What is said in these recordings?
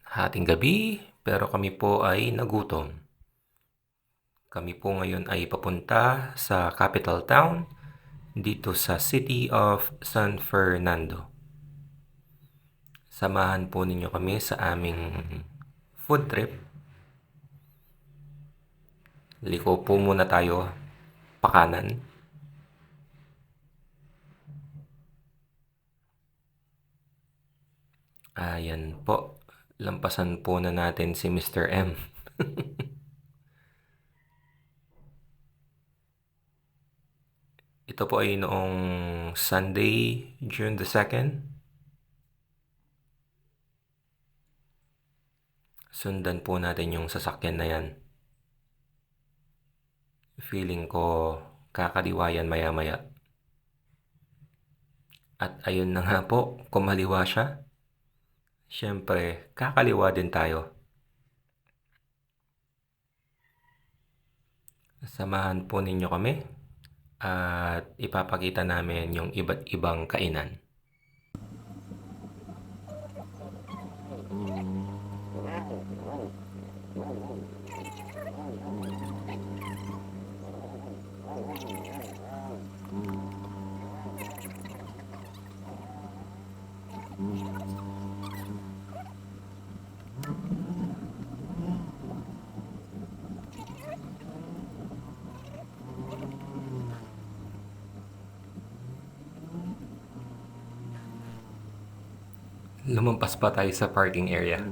Hating gabi, pero kami po ay nagutom. Kami po ngayon ay papunta sa capital town dito sa City of San Fernando. Samahan po ninyo kami sa aming food trip. Liko po muna tayo pakanan. Ayan po, lampasan po na natin si Mr. M. Ito po ay noong Sunday, June the 2nd. Sundan po natin yung sasakyan na yan. Feeling ko kakaliwa yan maya-maya. At ayun na nga po, kumaliwa siya. Siyempre, kakaliwa din tayo. Samahan po ninyo kami at ipapakita namin yung iba't ibang kainan. Lumampas pa tayo sa parking area.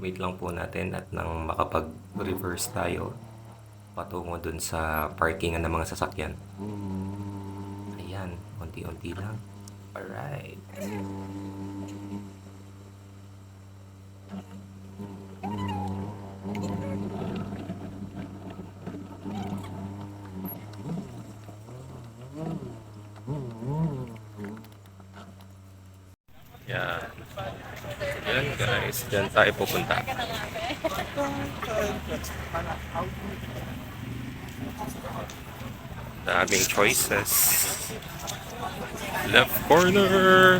Wait lang po natin at nang makapag-reverse tayo patungo dun sa parkingan ng mga sasakyan. Ayan, unti-unti lang. Alright. Yan. Yan guys, dyan tayo pupunta. Daming choices. Left corner.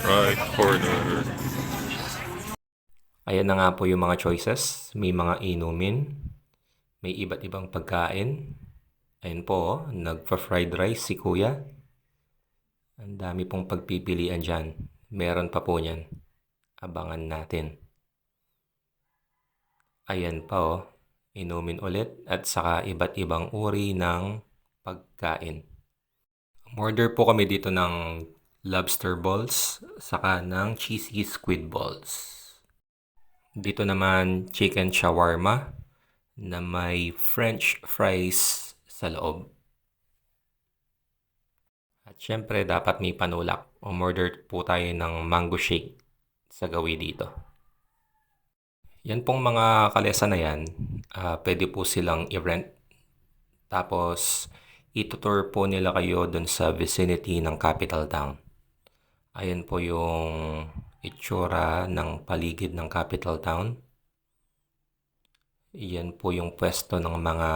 Right corner. Ayan na nga po yung mga choices. May mga inumin. May iba't ibang pagkain. Ayun po, nagpa-fried rice si kuya. Ang dami pong pagpipilian dyan. Meron pa po niyan. Abangan natin. Ayan pa oh. Inumin ulit at saka iba't ibang uri ng pagkain. Order po kami dito ng lobster balls saka ng cheesy squid balls. Dito naman chicken shawarma na may french fries sa loob. At syempre dapat may panulak. Umorder po tayo ng mango shake sa gawi dito. Yan pong mga kalesa na yan, pwede po silang i-rent. Tapos, itutour po nila kayo dun sa vicinity ng capital town. Ayan po yung itsura ng paligid ng capital town. Yan po yung pwesto ng mga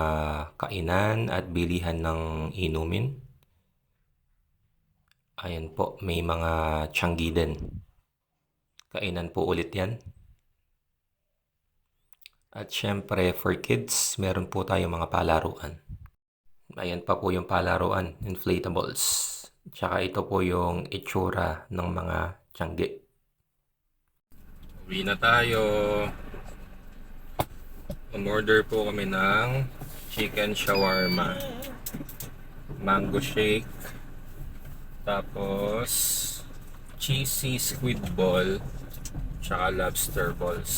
kainan at bilihan ng inumin. Ayan po, may mga tianggi din. Kainan po ulit yan. At syempre, for kids, meron po tayong mga palaruan. Ayan pa po yung palaruan, inflatables. Tsaka ito po yung itsura ng mga tianggi. Uwi na tayo. Umorder po kami ng chicken shawarma, mango shake, tapos cheesy squid ball, tsaka lobster balls.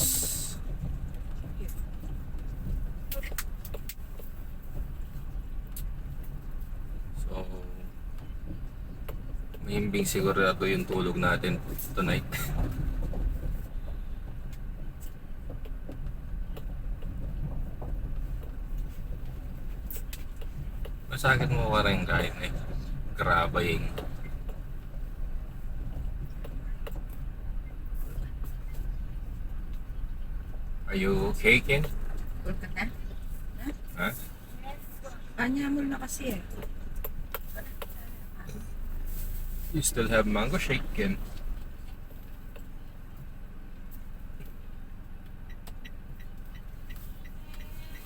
So, mahimbing sigurado yung tulog natin tonight. Masakit mo ka rin kahit eh. Grabe yung Are you okay, Ken? Tulog na? Ha? Anyamol na kasi eh. You still have mango shake, Ken?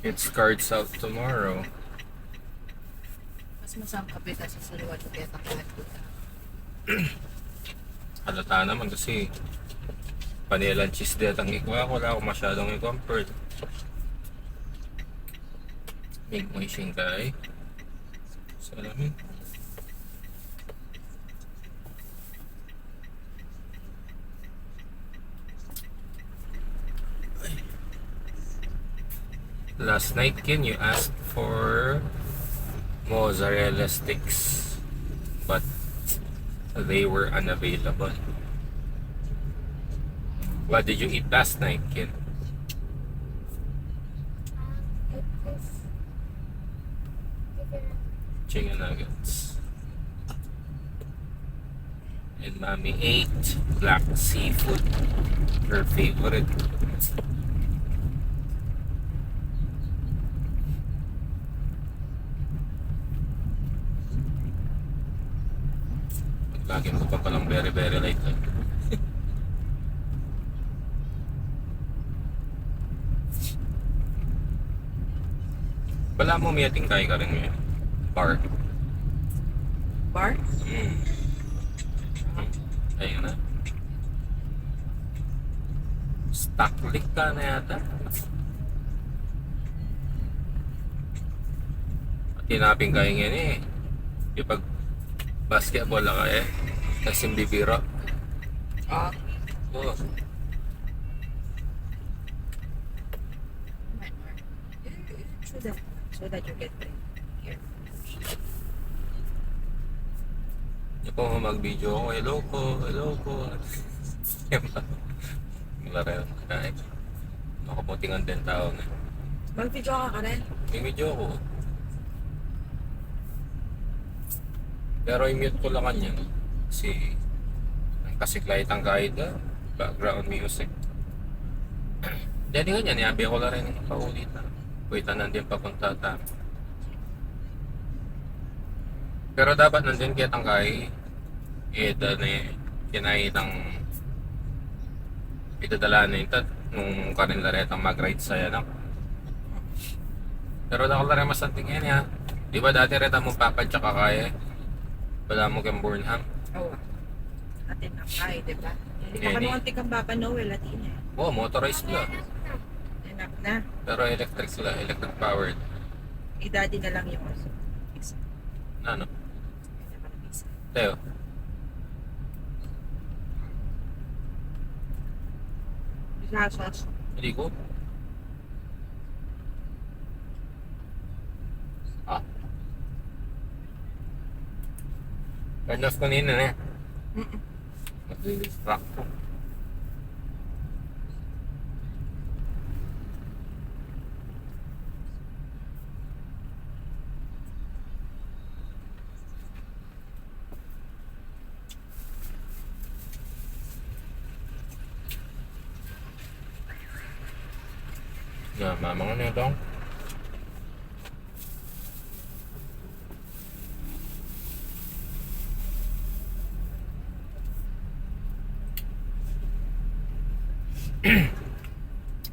It's cards out tomorrow. Mas masangkap ito sa saluwa to kaya takilat ko ta. Halata naman kasi panelan cheese din ang ikwa. Wala ako masyadong i-comfort. May moising kay. Salamin. Last night, Ken, you asked for mozzarella sticks, but they were unavailable. What did you eat last night, Ken? Chicken nuggets. And mommy ate black seafood, her favorite. Lagi mo pa palang very very light lang. Wala mo may tingkay ka rin ngayon. Bar. Bar? Ayun na. Stock lick ka na yata. Tinaping kayo ngayon eh. Ipag basketball na kaya. Tapos yung bibiro. Oh. Oo. So that you get ready. Here. Yung po mag-video ako, hello po. Malari lang kakain. Nakaputingan din tao na. Mag-video ka rin? May video ako. Pero i-mute ko lang kanya. Kasi kasiklay ang kahit background music. Dati nga niya, niyabi ako lang rin ng paulit na. Kuwita nandun papunta tayo. Pero dapat nandun kaya tangkay. Kinaitang itadala na ito nung kanilaretang mag-ride sa yanak. Pero dako lang rin masanting yan ya. Di ba dati reta mong papad tsaka kaya? Wala mo kang Burnham. Oo. Atin na kaya, di ba? Hindi Any? pa kanuanti kang Papa Noel at ina. Oo, motorized lang. Enough na. Pero electric sila, electric powered. I-daddy na lang yung also. Ano? Teo. Sauce. Hindi ko. Ah. Turn off kanina na. Mag-distract ko. Na, mamang ano ito?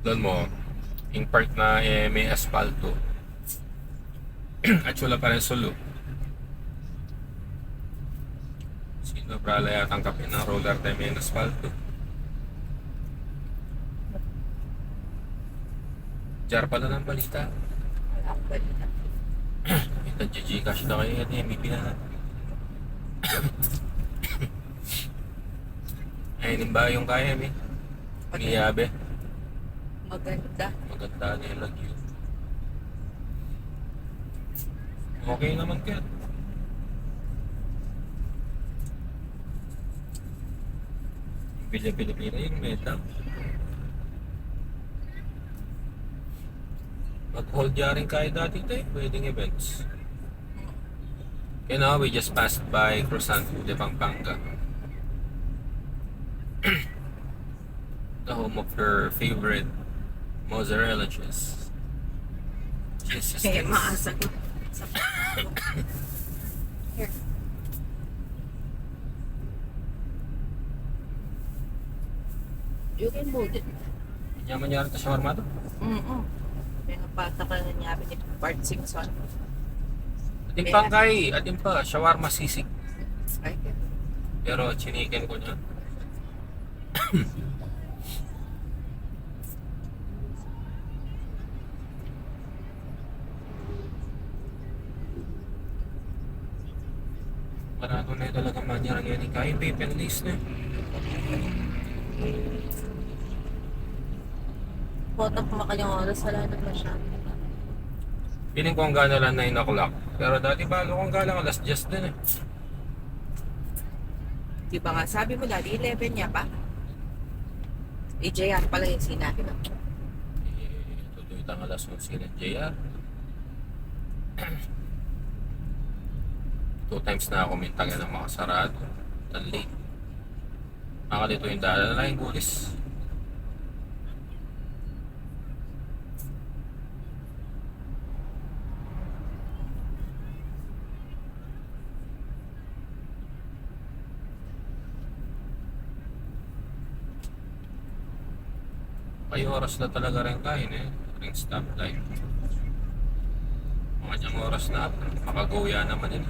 Doon mo, yung part na may asfalto. At wala pa rin solo. Sino brala yata ang kapin ng roller tayo may asfalto? Jar pala ng balita. Wala akong balita. Ito Gcash na kayo yan eh, may pinahan. Ayun ba yung kaya may? Niyabe. Maganda. Maganda na yung lagyo. Okay naman kaya. Pilipina yung meta. Mag-hold yarin kayo dati tayo, wedding events. You know, we just passed by Cruzanto de Pampanga. The home of her favorite mozzarella cheese. Cheese Kaya sticks. maasa ko. Here. You can hold it. Yaman yarin ta shawarma to? Mm-mm. May napata ka na niya ni Bart Simpson. Atin pa kay, atin pa, shawarma sisig. Ay, Pero chinikin ko niya. Marano na talaga manyarang yan. Kaya paper list na. Photo ko makanyang oras, wala na masyado. Piling ko ang gana lang 9 o'clock. Pero dati bago kong gala, alas 10 din eh. Di ba nga, sabi mo dati, 11 niya pa? JR pala yung sinabi mo. Tuloy tang alas 11 ng JR. 2 times na ako mintagan ng makasarado. Ang late. Makalito yung dala na yung gulis. May oras na talaga rin kain eh. Ring stoplight. Mga niyang oras na. Makagoya naman yun.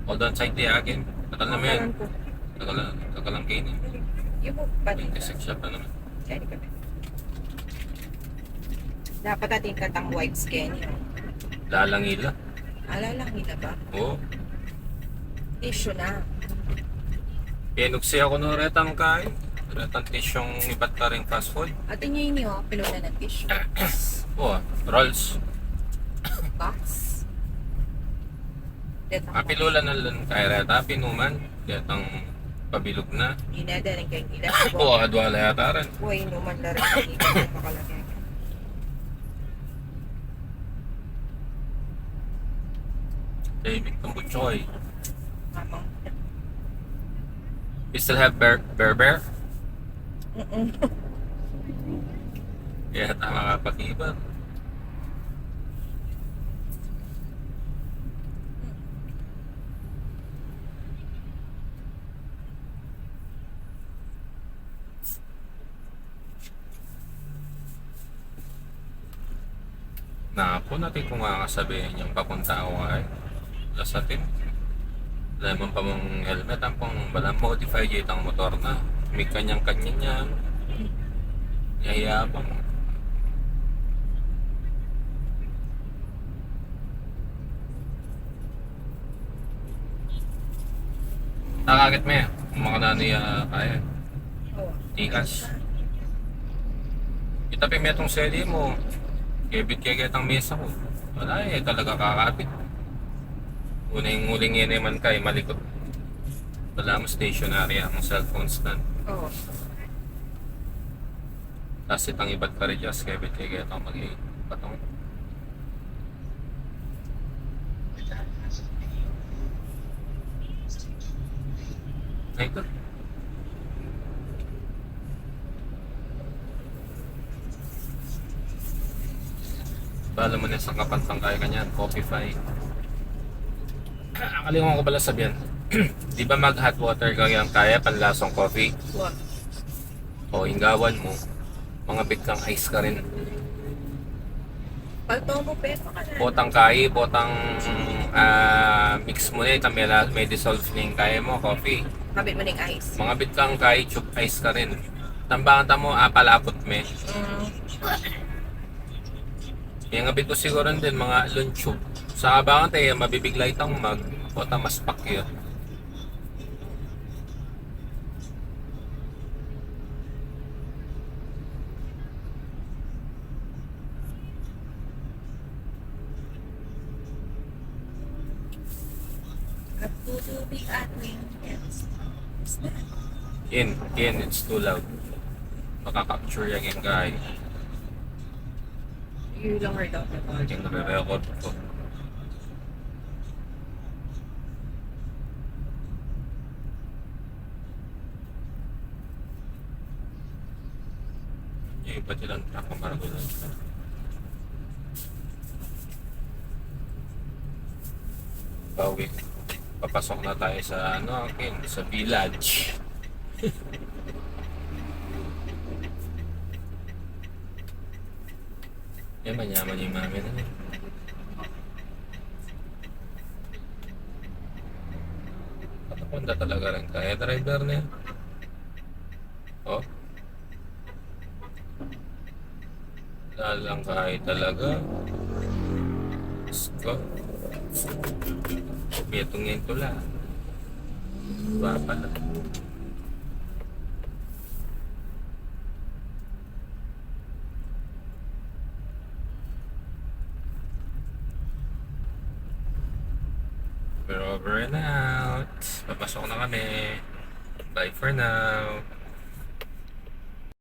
Hold on side tiyakin. Tagal na yan. Tagal lang kainin. Yung mo pa din. 26 siya pa naman. Kaya ka. Dapat ating katang white skin. Lalangila. Alala nila ba? Oo. Tissue na. Pinugsi ako ng retang kain. Retang tisyong iba't ka rin fast food. At inyo yun, pinuna ng tissue. Oo, rolls. Box. Detang Kapilula na lang kay reta. Pinuman. Detang pabilog na. Ineda rin kayo nila. Oo, adwala yata rin. Buhay inuman na rin kayo nila. Makalagay. David Tambuchoy. Mamang. You still have bear? Kaya tama ka pag-iba. Napo natin kung kakasabihin yung papunta ako ay lasatin. Lemon pa mong helmet ang pang balang modify ang motor na. May kanyang-kanya niyan. Yayabang. Nakakit mo yan. Mga nanay kaya. Oo. Tikas. Itapin mo itong seli mo. Kebit-kebit ang mesa ko. Wala eh, talaga kakapit. Uling-uling yan naman kay malikot. Wala mo stationary ang cellphone stand. Oo. Tapos itang iba't pa rin just kebit-kebit ang mag-patong. Ay ito. Bala mo na sa kapantang kaya kanyan, Coffeefy. Nakalimutan ko pala sabihan. Di ba mag hot water kaya panlasong coffee? Wag. O inggawan mo, mga bigkang ice ka rin. Palto mo, peso ka na. Botang botang mix mo na ito, may dissolve na yung kaya mo, coffee. Kabit mo ng ice. Mga bigkang chup ice ka rin. Tambangan mo, palapot me. Yung abit ko siguro din, mga lunchub. Sa kabangan tayo, mabibiglay itang mag, bota mas pakyo. At tutubi at wings. In, it's too loud. Makaka-capture yung guy. You lang heard out the ball. Yung nare-record ko. Yung iba nilang truck ang maragulan. Bawi. Papasok na tayo sa sa village. Mayaman yung mami na yun. Honda talaga rin. Kaya driver na yan. Oh. Lalang kahit talaga. Sko. Betong yan tula. Baba na. We're over and out. Papasok na kami. Bye for now.